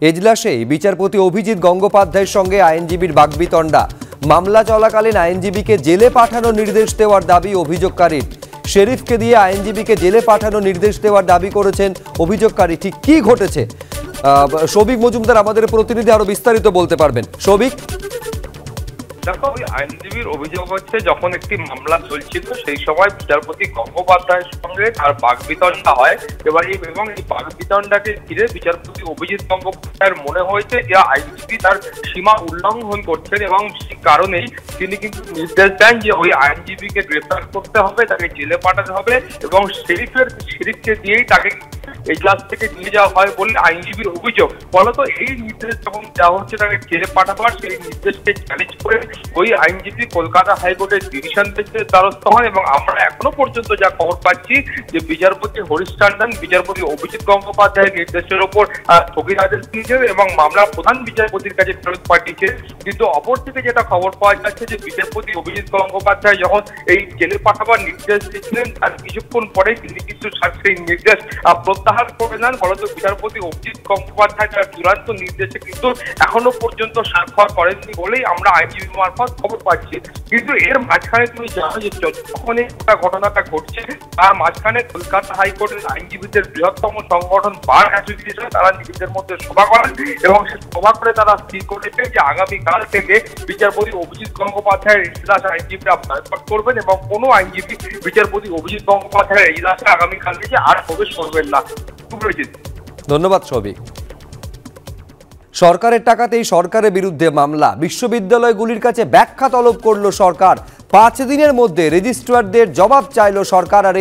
এজলাসেই বিচারপতি অভিজিৎ গঙ্গোপাধ্যায়ের সঙ্গে আইনজীবীর বাগবিতণ্ডা। মামলা চলাকালীন আইনজীবীকে জেলে পাঠানোর নির্দেশ দেওয়ার দাবি অভিযোগকারীর। শেরিফকে দিয়ে আইনজীবীকে জেলে পাঠানোর নির্দেশ দেওয়ার দাবি করেছেন অভিযোগকারী। ঠিক কি ঘটেছে সৌভিক মজুমদার আমাদের প্রতিনিধি আরো বিস্তারিত বলতে পারবেন। সৌভিক, দেখো, ওই আইনজীবীর অভিযোগ হচ্ছে যখন একটি মামলা চলছিল সেই সময় বিচারপতি গঙ্গোপাধ্যায়ের সঙ্গে তার বাগবিতণ্ডা হয় এবং এই বাগবিতণ্ডাকে ঘিরে বিচারপতি অভিজিৎ গঙ্গোপাধ্যায়ের মনে হয়েছে যে আইনজীবী তার সীমা উল্লঙ্ঘন করছেন এবং সেই কারণেই তিনি কিন্তু নির্দেশ দেন যে ওই আইনজীবীকে গ্রেফতার করতে হবে, তাকে জেলে পাঠাতে হবে এবং শেরিফকে দিয়েই তাকে এজলাস থেকে নিয়ে যাওয়া হয় বলে আইনজীবীর অভিযোগ। ফলত এই নির্দেশ যখন দেওয়া হচ্ছে তাকে জেলে পাঠাবার, সেই নির্দেশকে চ্যালেঞ্জ করে ওই আইনজীবী কলকাতা হাইকোর্টের ডিভিশন বেঞ্চের দ্বারস্থ হন এবং আমরা এখনো পর্যন্ত যা খবর পাচ্ছি যে বিচারপতি হরিশ টান্ডন বিচারপতি অভিজিৎ গঙ্গোপাধ্যায়ের নির্দেশের ওপর স্থগিত আদেশ দিয়েছেন এবং মামলার প্রধান বিচারপতির কাছে ফেরত পাঠিয়েছে। কিন্তু অপর থেকে যেটা খবর পাওয়া যাচ্ছে যে বিচারপতি অভিজিৎ গঙ্গোপাধ্যায় যখন এই জেলে পাঠাবার নির্দেশ দিয়েছিলেন তার কিছুক্ষণ পরে তিনি কিন্তু সেই নির্দেশ প্রত্যাহার করে নেন। ফলত বিচারপতি অভিজিৎ গঙ্গোপাধ্যায় তার চূড়ান্ত নির্দেশে কিন্তু এখনো পর্যন্ত স্বাক্ষর করেননি বলেই আমরা আইনজীবী মারফত খবর পাচ্ছি। কিন্তু এর মাঝখানে তুমি জানো যে যখন এই ঘটনাটা ঘটছে তার মাঝখানে কলকাতা হাইকোর্টের আইনজীবীদের বৃহত্তম সংগঠন বার অ্যাসোসিয়েশন তারা নিজেদের মধ্যে সভা করেন এবং সে সভা করে তারা স্থির করেছে যে আগামীকাল থেকে বিচারপতি অভিজিৎ গঙ্গোপাধ্যায়ের এজলাসে আইনজীবীরা বয়কট করবেন এবং কোনো আইনজীবী বিচারপতি অভিজিৎ গঙ্গোপাধ্যায়ের এজলাসে আগামীকাল থেকে আর প্রবেশ করবেন না। ধন্যবাদ সৌভিক। সরকারের টাকাতেই সরকারের বিরুদ্ধে মামলা, বিশ্ববিদ্যালয়গুলির কাছে ব্যাখ্যা তলব করল সরকার। 5 দিনের মধ্যে রেজিস্ট্রারদের জবাব চাইল সরকার, আর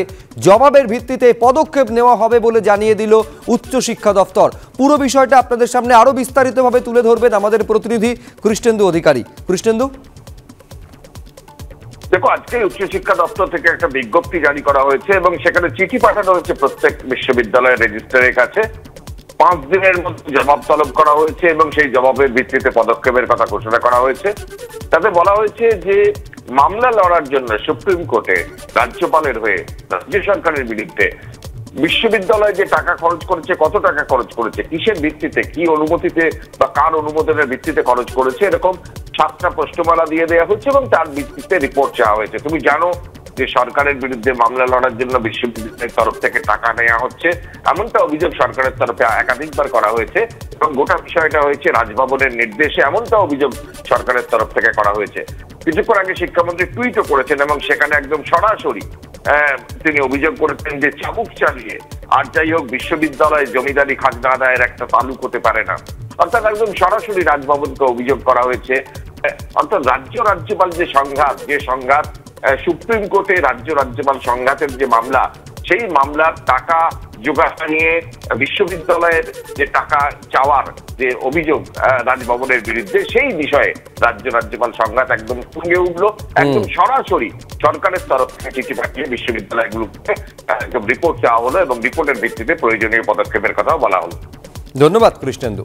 জবাবের ভিত্তিতে পদক্ষেপ নেওয়া হবে বলে জানিয়ে দিল উচ্চশিক্ষা দপ্তর। পুরো বিষয়টা আপনাদের সামনে আরো বিস্তারিতভাবে তুলে ধরবেন আমাদের প্রতিনিধি কৃষ্ণেন্দু অধিকারী। কৃষ্ণেন্দু, দেখো, আজকে উচ্চশিক্ষা দপ্তর থেকে একটা বিজ্ঞপ্তি জারি করা হয়েছে এবং সেখানে চিঠি পাঠানো হয়েছে প্রত্যেক বিশ্ববিদ্যালয়ের রেজিস্ট্রারের কাছে। 5 দিনের মধ্যে জবাব তলব করা হয়েছে এবং সেই জবাবের ভিত্তিতে পদক্ষেপের কথা ঘোষণা করা হয়েছে। তাতে বলা হয়েছে যে মামলা লড়ার জন্য সুপ্রিম কোর্টে রাজ্যপালের হয়ে রাজ্য সরকারের বিরুদ্ধে বিশ্ববিদ্যালয় যে টাকা খরচ করেছে, কত টাকা খরচ করেছে, কিসের ভিত্তিতে, কি অনুমতিতে বা কার অনুমোদনের ভিত্তিতে খরচ করেছে, এরকম 7টা প্রশ্নমালা দিয়ে দেওয়া হচ্ছে এবং তার ভিত্তিতে রিপোর্ট চাওয়া হয়েছে। তুমি জানো যে সরকারের বিরুদ্ধে মামলা লড়ার জন্য বিশ্ববিদ্যালয়ের তরফ থেকে টাকা নেওয়া হচ্ছে, এমনটা অভিযোগ সরকারের তরফে একাধিকবার করা হয়েছে এবং গোটা বিষয়টা হয়েছে রাজভবনের নির্দেশে, এমনটা অভিযোগ সরকারের তরফ থেকে করা হয়েছে। কিছুক্ষণ আগে শিক্ষামন্ত্রী টুইটও করেছেন এবং সেখানে একদম সরাসরি তিনি অভিযোগ করেছেন যে চাবুক চালিয়ে আর যাই হোক বিশ্ববিদ্যালয়ে জমিদারি খাজনা আদায়ের একটা তালুক হতে পারে না। অর্থাৎ একদম সরাসরি রাজভবনকে অভিযোগ করা হয়েছে। অর্থাৎ রাজ্যপাল যে সংঘাত সুপ্রিম কোর্টে রাজ্যপাল সংঘাতের যে মামলা, সেই মামলার টাকা যোগাসা নিয়ে বিশ্ববিদ্যালয়ের যে টাকা চাওয়ার যে অভিযোগ রাজভবনের বিরুদ্ধে, সেই বিষয়ে রাজ্যপাল সংঘাত একদম তুঙ্গে উঠলো। একদম সরাসরি সরকারের তরফ থেকে চিঠি পাঠিয়ে বিশ্ববিদ্যালয়গুলোকে একদম রিপোর্ট চাওয়া হলো এবং রিপোর্টের ভিত্তিতে প্রয়োজনীয় পদক্ষেপের কথাও বলা হলো। ধন্যবাদ কৃষ্ণেন্দু।